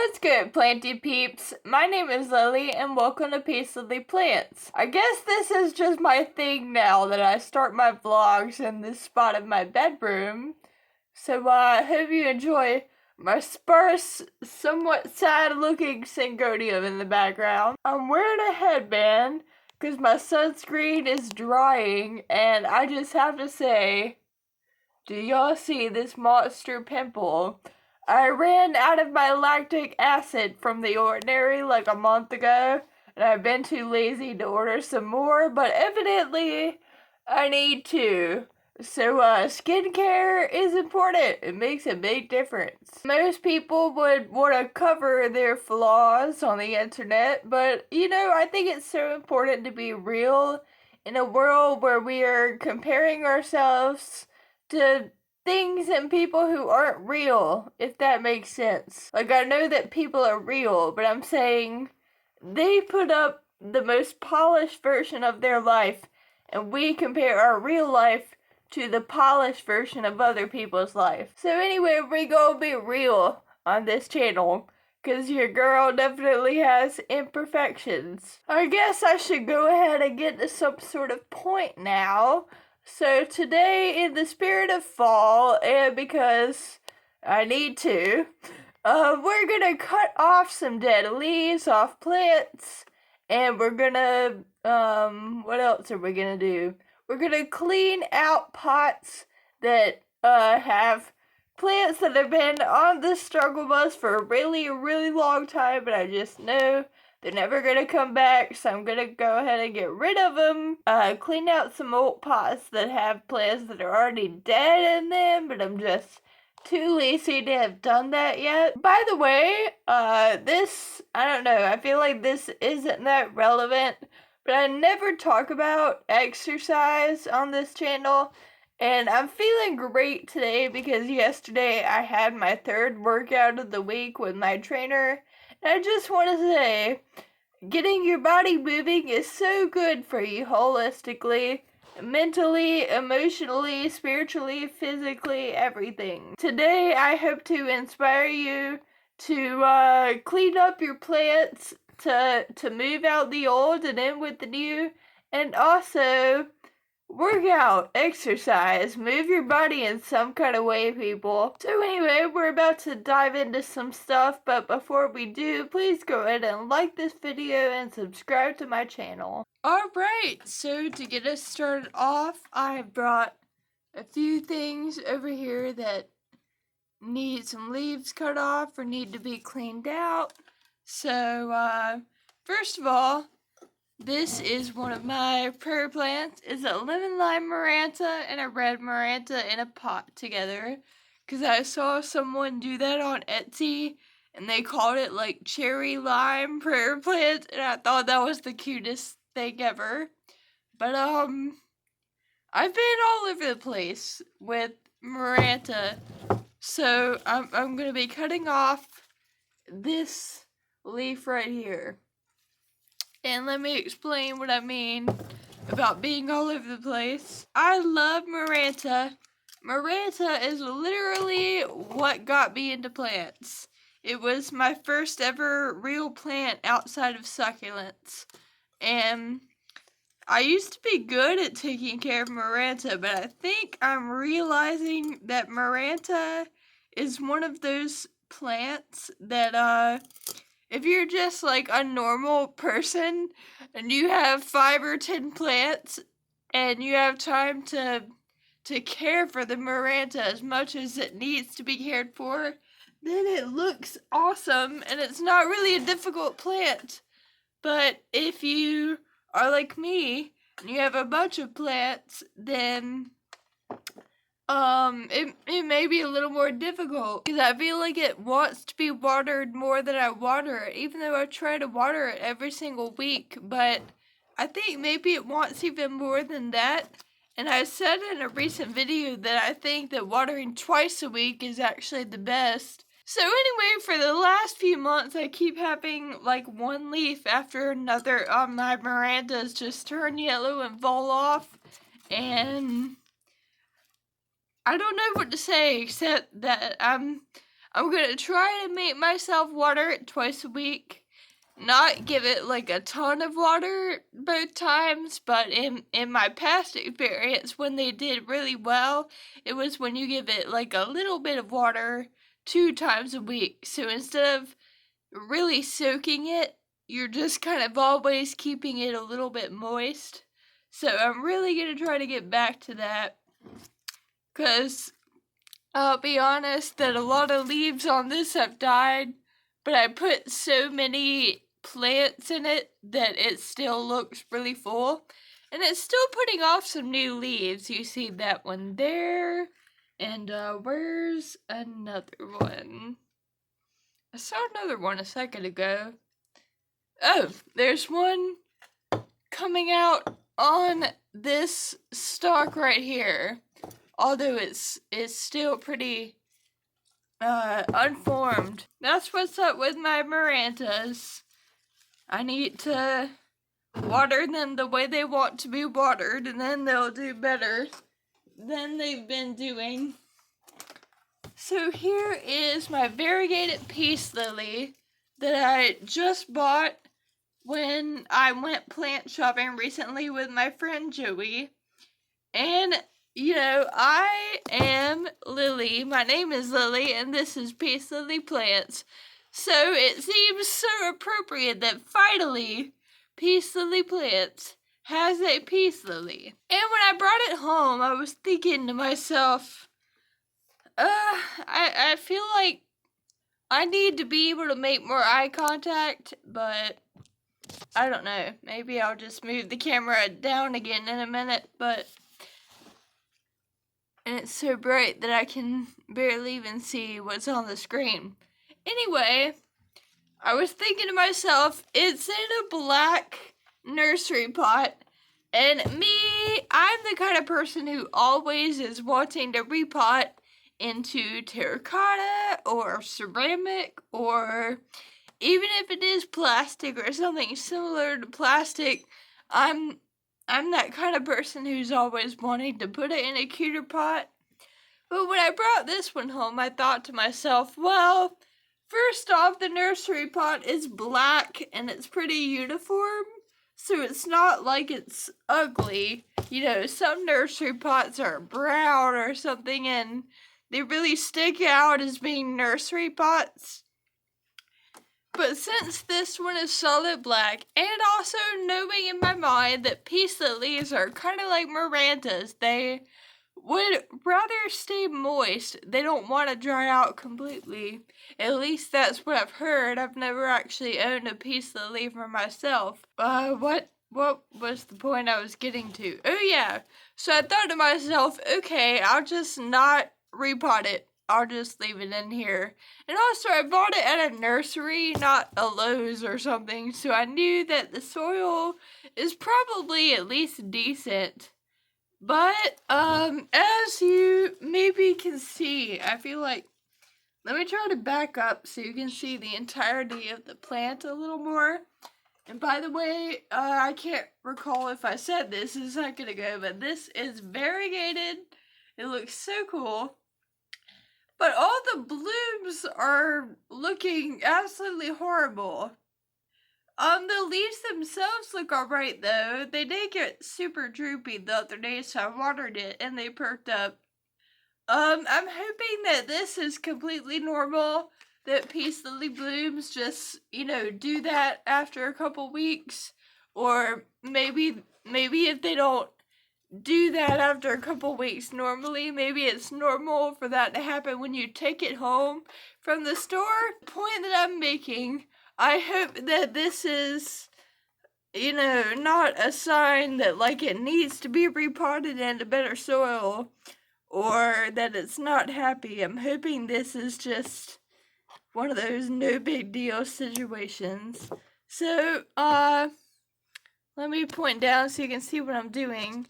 What's good, Planty peeps? My name is Lily, and welcome to Peace Lily Plants. I guess this is just my thing now that I start my vlogs in this spot of my bedroom. So, I hope you enjoy my sparse, somewhat sad-looking syngonium in the background. I'm wearing a headband because my sunscreen is drying, and I just have to say, do y'all see this monster pimple? I ran out of my lactic acid from The Ordinary like a month ago, and I've been too lazy to order some more, but evidently I need to. So, skincare is important. It makes a big difference. Most people would want to cover their flaws on the internet, but, I think it's so important to be real in a world where we are comparing ourselves to things and people who aren't real, if that makes sense. Like, I know that people are real, but I'm saying they put up the most polished version of their life, and we compare our real life to the polished version of other people's life. So anyway, we gonna be real on this channel, because your girl definitely has imperfections. I guess I should go ahead and get to some sort of point now. So today, in the spirit of fall, and because I need to, we're gonna cut off some dead leaves off plants, and we're gonna, what else are we gonna do? We're gonna clean out pots that, have plants that have been on the struggle bus for a really long time, but I just know they're never gonna come back, so I'm gonna go ahead and get rid of them. Clean out some old pots that have plants that are already dead in them, but I'm just too lazy to have done that yet. By the way, I don't know, I feel like this isn't that relevant, but I never talk about exercise on this channel, and I'm feeling great today because yesterday I had my third workout of the week with my trainer. I just want to say, getting your body moving is so good for you holistically, mentally, emotionally, spiritually, physically, everything. Today, I hope to inspire you to clean up your plants, to move out the old and in with the new, and also work out, exercise, move your body in some kind of way, people. So anyway, we're about to dive into some stuff, but before we do, please go ahead and like this video and subscribe to my channel. Alright, so to get us started off, I brought a few things over here that need some leaves cut off or need to be cleaned out. So, first of all, this is one of my prayer plants. It's a lemon lime maranta and a red maranta in a pot together. Because I saw someone do that on Etsy, and they called it like cherry lime prayer plant, and I thought that was the cutest thing ever. But I've been all over the place with maranta, so I'm gonna be cutting off this leaf right here. And let me explain what I mean about being all over the place. I love maranta. Maranta is literally what got me into plants. It was my first ever real plant outside of succulents. And I used to be good at taking care of maranta, but I think I'm realizing that maranta is one of those plants that, if you're just like a normal person and you have 5 or 10 plants and you have time to care for the maranta as much as it needs to be cared for, then it looks awesome and it's not really a difficult plant. But if you are like me and you have a bunch of plants, then it may be a little more difficult, because I feel like it wants to be watered more than I water it, even though I try to water it every single week, but I think maybe it wants even more than that, and I said in a recent video that I think that watering twice a week is actually the best. So anyway, for the last few months, I keep having like one leaf after another on my marantas just turn yellow and fall off, and I don't know what to say except that I'm I'm gonna try to make myself water it twice a week. Not give it like a ton of water both times, but in my past experience, when they did really well, it was when you give it like a little bit of water 2 times a week. So instead of really soaking it, you're just kind of always keeping it a little bit moist. So I'm really gonna try to get back to that, because I'll be honest that a lot of leaves on this have died, but I put so many plants in it that it still looks really full. And it's still putting off some new leaves. You see that one there. And where's another one? I saw another one a second ago. Oh, there's one coming out on this stalk right here. Although it's still pretty unformed. That's what's up with my Marantas. I need to water them the way they want to be watered, and then they'll do better than they've been doing. So here is my variegated peace lily that I just bought when I went plant shopping recently with my friend Joey. And you know, I am Lily. My name is Lily, and this is Peace Lily Plants. So it seems so appropriate that finally Peace Lily Plants has a peace lily. And when I brought it home, I was thinking to myself, I feel like I need to be able to make more eye contact, but I don't know. Maybe I'll just move the camera down again in a minute, and it's so bright that I can barely even see what's on the screen. Anyway, I was thinking to myself, it's in a black nursery pot, and I'm the kind of person who always is wanting to repot into terracotta or ceramic, or even if it is plastic or something similar to plastic. I'm that kind of person who's always wanting to put it in a cuter pot. But when I brought this one home, I thought to myself, well, first off, the nursery pot is black and it's pretty uniform, so it's not like it's ugly. You know, some nursery pots are brown or something and they really stick out as being nursery pots. But since this one is solid black, and also knowing in my mind that peace lilies are kind of like Mirandas, they would rather stay moist. They don't want to dry out completely. At least that's what I've heard. I've never actually owned a peace lily for myself. What was the point I was getting to? Oh yeah, so I thought to myself, okay, I'll just not repot it. I'll just leave it in here. And also, I bought it at a nursery, not a Lowe's or something, so I knew that the soil is probably at least decent. But, as you maybe can see, I feel like, let me try to back up so you can see the entirety of the plant a little more. And by the way, I can't recall if I said this a second ago, but this is variegated. It looks so cool. But all the blooms are looking absolutely horrible. The leaves themselves look alright though. They did get super droopy the other day, so I watered it and they perked up. I'm hoping that this is completely normal, that peace lily blooms just, do that after a couple weeks. Or maybe if they don't do that after a couple weeks normally, maybe it's normal for that to happen when you take it home from the store. The point that I'm making, I hope that this is, not a sign that it needs to be repotted into better soil, or that it's not happy. I'm hoping this is just one of those no big deal situations. So, let me point down so you can see what I'm doing.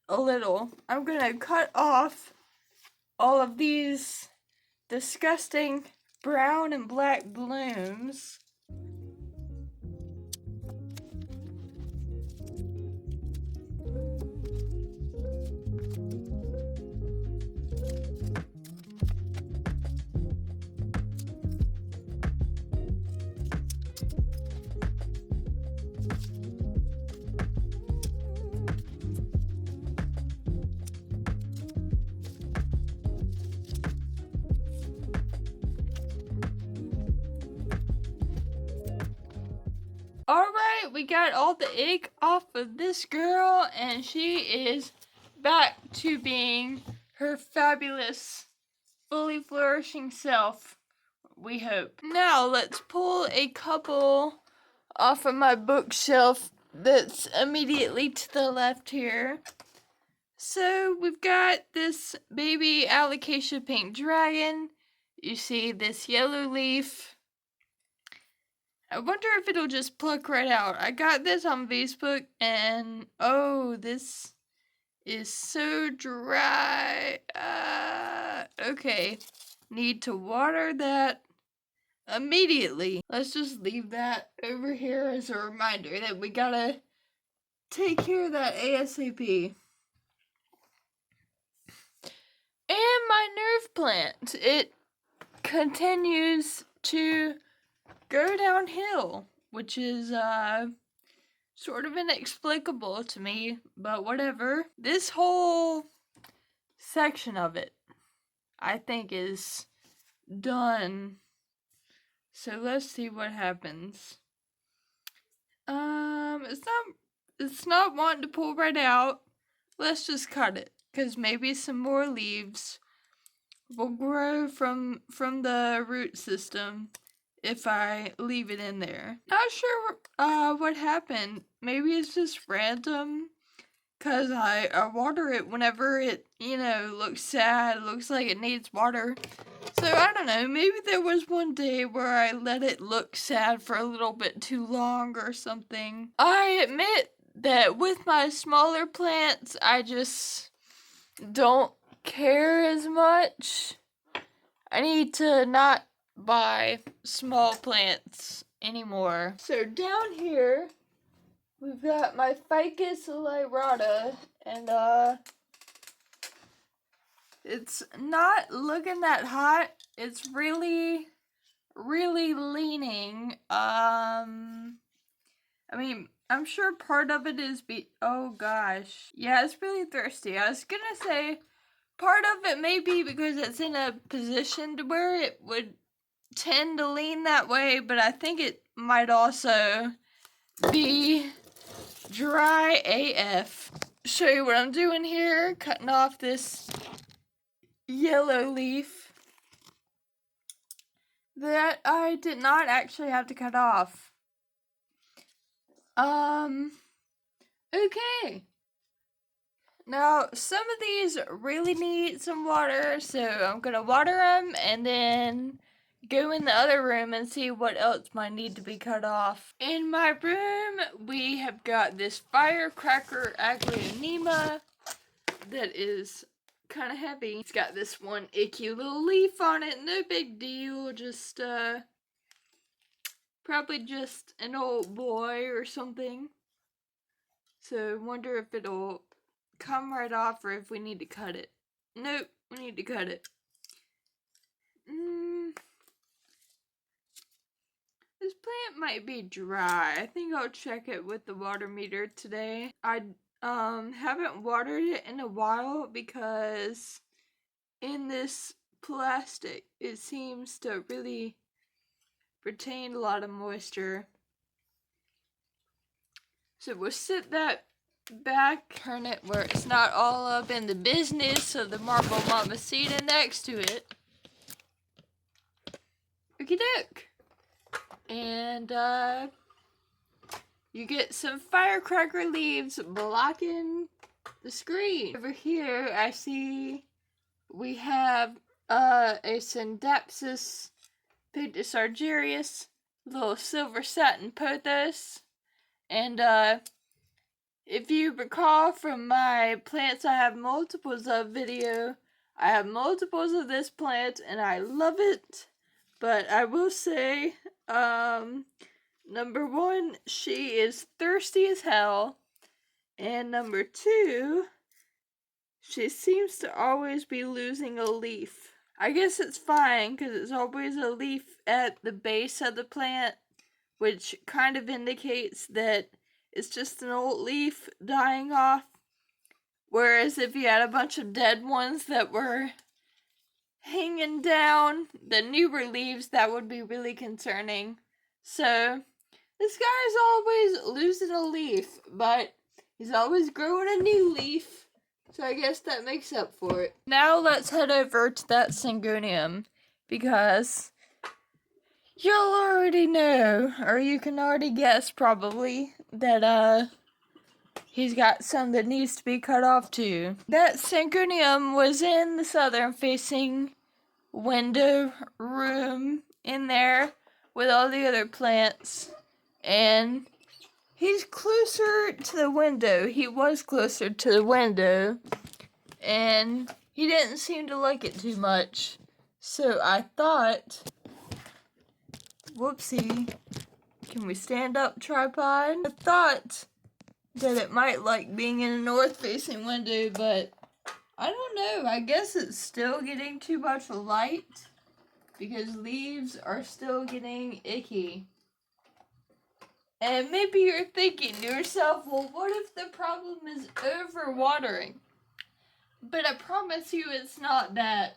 A little. I'm gonna cut off all of these disgusting brown and black blooms. Alright, we got all the egg off of this girl, and she is back to being her fabulous, fully flourishing self, we hope. Now, let's pull a couple off of my bookshelf that's immediately to the left here. So, we've got this baby alocasia pink dragon. You see this yellow leaf. I wonder if it'll just pluck right out. I got this on Facebook, and oh, this is so dry. Okay, need to water that immediately. Let's just leave that over here as a reminder that we gotta take care of that ASAP. And my nerve plant, it continues to go downhill, which is sort of inexplicable to me, but whatever. This whole section of it, I think, is done. So let's see what happens. It's not wanting to pull right out. Let's just cut it, because maybe some more leaves will grow from the root system if I leave it in there. Not sure what happened. Maybe it's just random, because I water it whenever it, looks sad, looks like it needs water. So I don't know, maybe there was one day where I let it look sad for a little bit too long or something. I admit that with my smaller plants, I just don't care as much. I need to not buy small plants anymore. So down here, we've got my Ficus lyrata, and it's not looking that hot. It's really, really leaning. I mean, I'm sure part of it is oh gosh. Yeah, it's really thirsty. I was gonna say, part of it may be because it's in a position to where it would tend to lean that way, but I think it might also be dry AF. Show you what I'm doing here, cutting off this yellow leaf that I did not actually have to cut off. Okay. Now, some of these really need some water, so I'm gonna water them and then go in the other room and see what else might need to be cut off. In my room, we have got this firecracker aglaonema that is kind of heavy. It's got this one icky little leaf on it, no big deal, just probably just an old boy or something. So I wonder if it'll come right off or if we need to cut it. Nope, we need to cut it. This plant might be dry. I think I'll check it with the water meter today. I haven't watered it in a while because in this plastic it seems to really retain a lot of moisture. So we'll sit that back, turn it where it's not all up in the business of the marble mamacita next to it. Okie doke. And you get some firecracker leaves blocking the screen. Over here I see we have a Syndapsis Pictus argyrius, little silver satin pothos, and if you recall from my plants I have multiples of video, I have multiples of this plant and I love it. But I will say, number one, she is thirsty as hell. And number two, she seems to always be losing a leaf. I guess it's fine because it's always a leaf at the base of the plant, which kind of indicates that it's just an old leaf dying off. Whereas if you had a bunch of dead ones that were hanging down, the newer leaves, that would be really concerning. So This guy's always losing a leaf, but he's always growing a new leaf. So I guess that makes up for it. Now let's head over to that Syngonium, because you'll already know, or you can already guess probably, that he's got some that needs to be cut off too. That Syngonium was in the southern facing window room in there with all the other plants, and he's closer to the window. He was closer to the window, and he didn't seem to like it too much. So I thought, whoopsie, can we stand up, tripod? I thought that it might like being in a north-facing window, but I don't know. I guess it's still getting too much light because leaves are still getting icky. And maybe you're thinking to yourself, well, what if the problem is overwatering? But I promise you it's not that.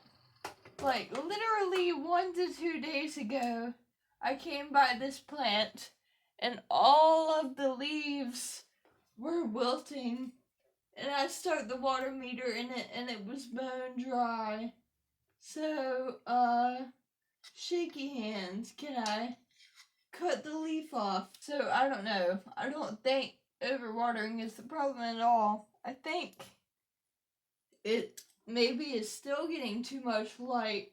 Like, literally 1 to 2 days ago, I came by this plant, and all of the leaves were wilting, and I stuck the water meter in it, and it was bone dry. So, shaky hands, can I cut the leaf off? So, I don't know. I don't think overwatering is the problem at all. I think it maybe is still getting too much light.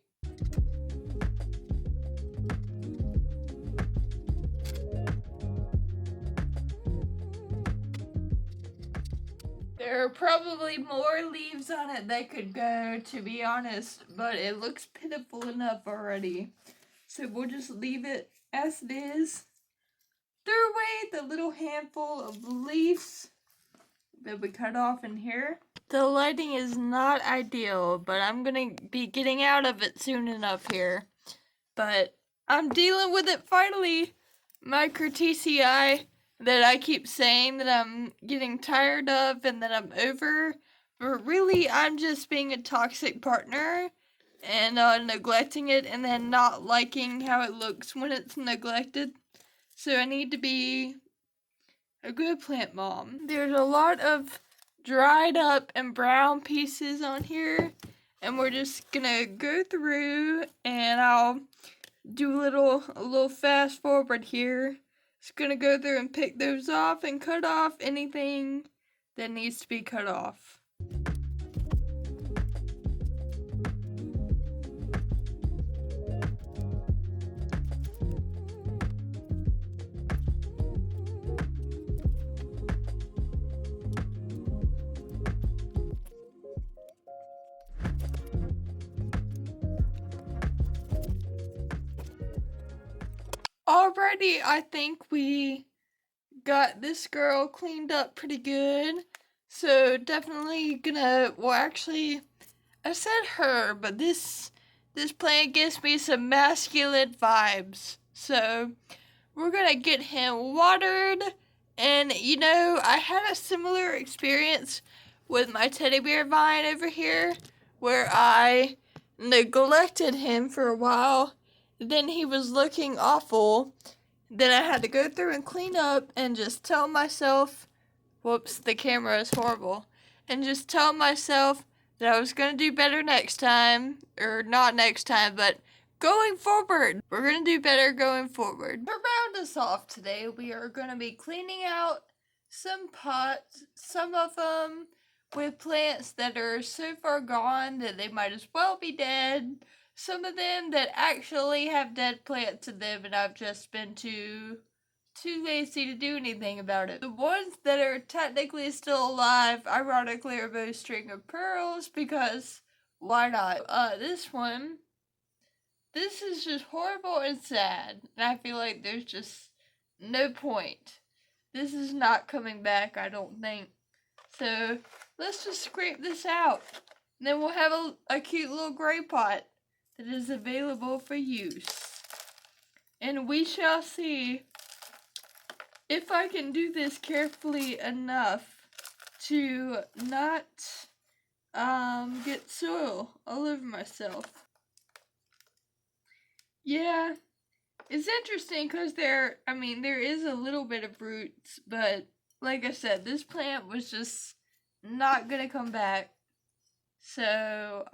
There are probably more leaves on it that could go, to be honest, but it looks pitiful enough already. So we'll just leave it as it is. Throw away the little handful of leaves that we cut off in here. The lighting is not ideal, but I'm gonna be getting out of it soon enough here. But I'm dealing with it finally. My Cretaceae that I keep saying that I'm getting tired of and that I'm over, but really I'm just being a toxic partner and neglecting it and then not liking how it looks when it's neglected. So I need to be a good plant mom. There's a lot of dried up and brown pieces on here, and we're just gonna go through and I'll do a little fast forward here. Just gonna go through and pick those off and cut off anything that needs to be cut off. Already, I think we got this girl cleaned up pretty good. So definitely gonna, well actually, I said her, but this plant gives me some masculine vibes. So we're gonna get him watered. And you know, I had a similar experience with my teddy bear vine over here, where I neglected him for a while. Then he was looking awful. Then I had to go through and clean up and just tell myself, whoops, the camera is horrible, and just tell myself that I was going to do better next time, or not next time, but going forward. We're going to do better going forward. To round us off today, we are going to be cleaning out some pots, some of them with plants that are so far gone that they might as well be dead. Some of them that actually have dead plants in them and I've just been too lazy to do anything about it. The ones that are technically still alive, ironically, are both string of pearls because why not? This one, this is just horrible and sad, and I feel like there's just no point. This is not coming back, I don't think. So let's just scrape this out. And then we'll have a cute little gray pot that is available for use. And we shall see if I can do this carefully enough to not get soil all over myself. Yeah, It's interesting because there is a little bit of roots, but like I said, this plant was just not gonna come back. So,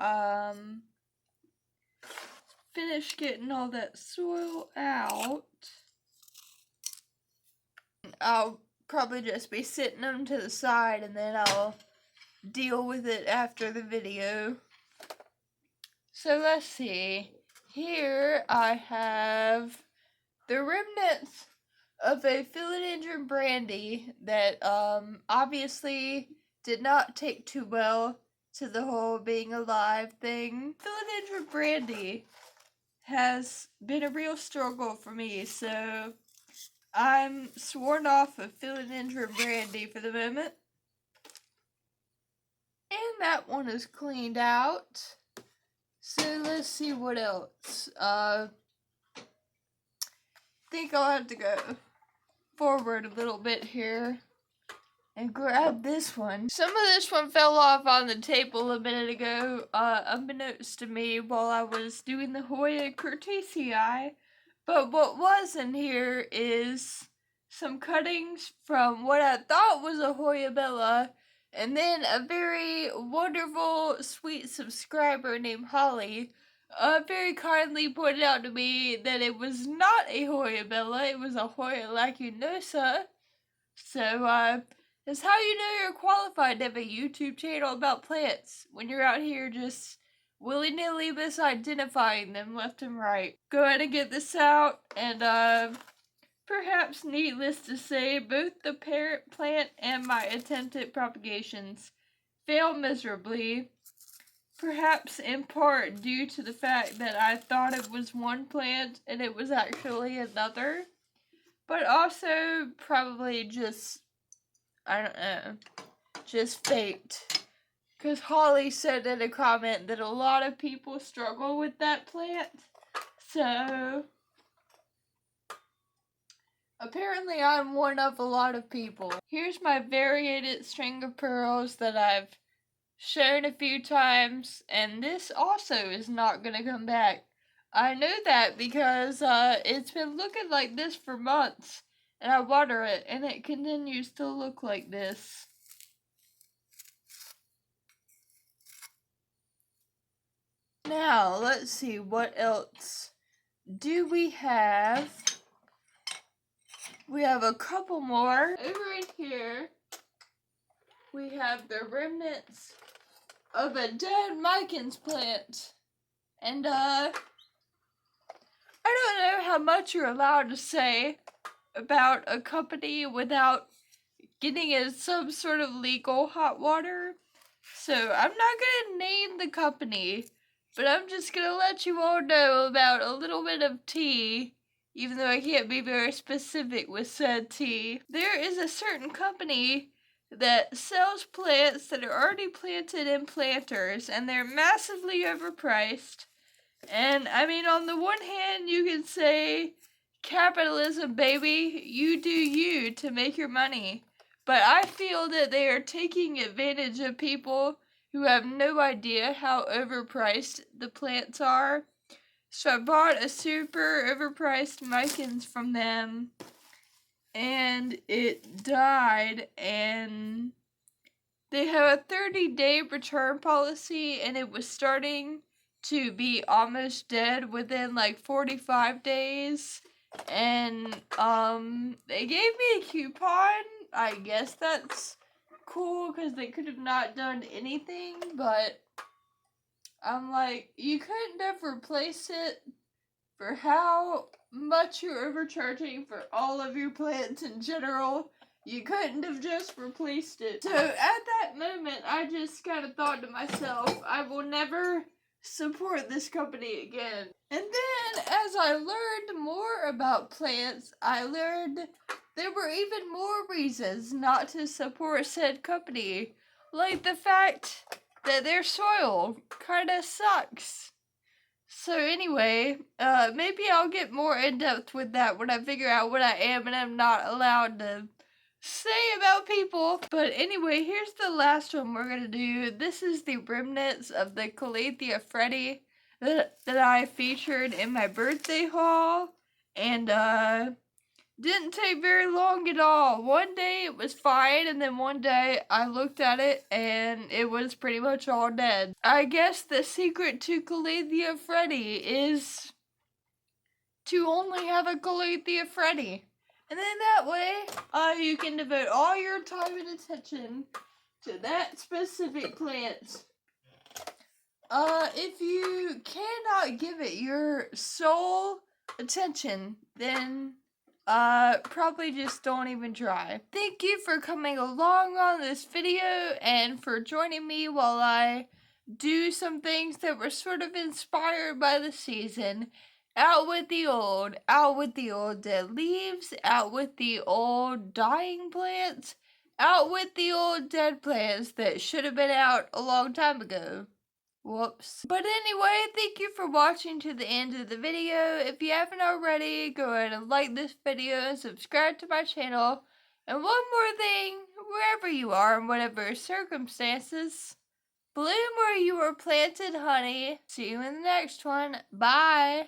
finish getting all that soil out. I'll probably just be sitting them to the side and then I'll deal with it after the video. So let's see. Here I have the remnants of a philodendron brandy that obviously did not take too well to the whole being alive thing. Philodendron brandy has been a real struggle for me, so I'm sworn off of philodendron brandy for the moment. And that one is cleaned out. So let's see what else. I think I'll have to go forward a little bit here and grab this one. Some of this one fell off on the table a minute ago, unbeknownst to me while I was doing the Hoya Curtisii. But what was in here is some cuttings from what I thought was a Hoya Bella, and then a very wonderful, sweet subscriber named Holly very kindly pointed out to me that it was not a Hoya Bella, it was a Hoya lacunosa. So, that's how you know you're qualified to have a YouTube channel about plants, when you're out here just willy-nilly misidentifying them left and right. Go ahead and get this out, and perhaps needless to say, both the parent plant and my attempted propagations failed miserably. Perhaps in part due to the fact that I thought it was one plant and it was actually another. But also probably just, I don't know, just faked. Because Holly said in a comment that a lot of people struggle with that plant. So, apparently I'm one of a lot of people. Here's my variegated string of pearls that I've shown a few times, and this also is not gonna come back. I know that because it's been looking like this for months, and I water it, and it continues to look like this. Now, let's see, what else do we have? We have a couple more. Over in here, we have the remnants of a dead Mikens plant. And, I don't know how much you're allowed to say about a company without getting in some sort of legal hot water. So, I'm not gonna name the company, but I'm just gonna let you all know about a little bit of tea, even though I can't be very specific with said tea. There is a certain company that sells plants that are already planted in planters, and they're massively overpriced. And, on the one hand, you can say, capitalism, baby, you do you to make your money. But I feel that they are taking advantage of people who have no idea how overpriced the plants are. So I bought a super overpriced Mikens from them, and it died, and they have a 30-day return policy, and it was starting to be almost dead within like 45 days. And they gave me a coupon. I guess that's cool because they could have not done anything, but I'm like, you couldn't have replaced it for how much you're overcharging for all of your plants in general. You couldn't have just replaced it. So at that moment, I just kind of thought to myself, I will never support this company again. And then as I learned more about plants, I learned there were even more reasons not to support said company. Like the fact that their soil kinda sucks. So anyway, maybe I'll get more in depth with that when I figure out what I am and am not allowed to say about people. But anyway, here's the last one we're gonna do. This is the remnants of the Calathea Freddy that I featured in my birthday haul. And, didn't take very long at all. One day it was fine, and then one day I looked at it and it was pretty much all dead. I guess the secret to Calathea Freddy is to only have a Calathea Freddy. And then that way, you can devote all your time and attention to that specific plant. If you cannot give it your sole attention, then probably just don't even try. Thank you for coming along on this video and for joining me while I do some things that were sort of inspired by the season. Out with the old dead leaves, out with the old dying plants, out with the old dead plants that should have been out a long time ago. Whoops. But anyway, thank you for watching to the end of the video. If you haven't already, go ahead and like this video and subscribe to my channel. And one more thing, wherever you are in whatever circumstances, bloom where you were planted, honey. See you in the next one. Bye.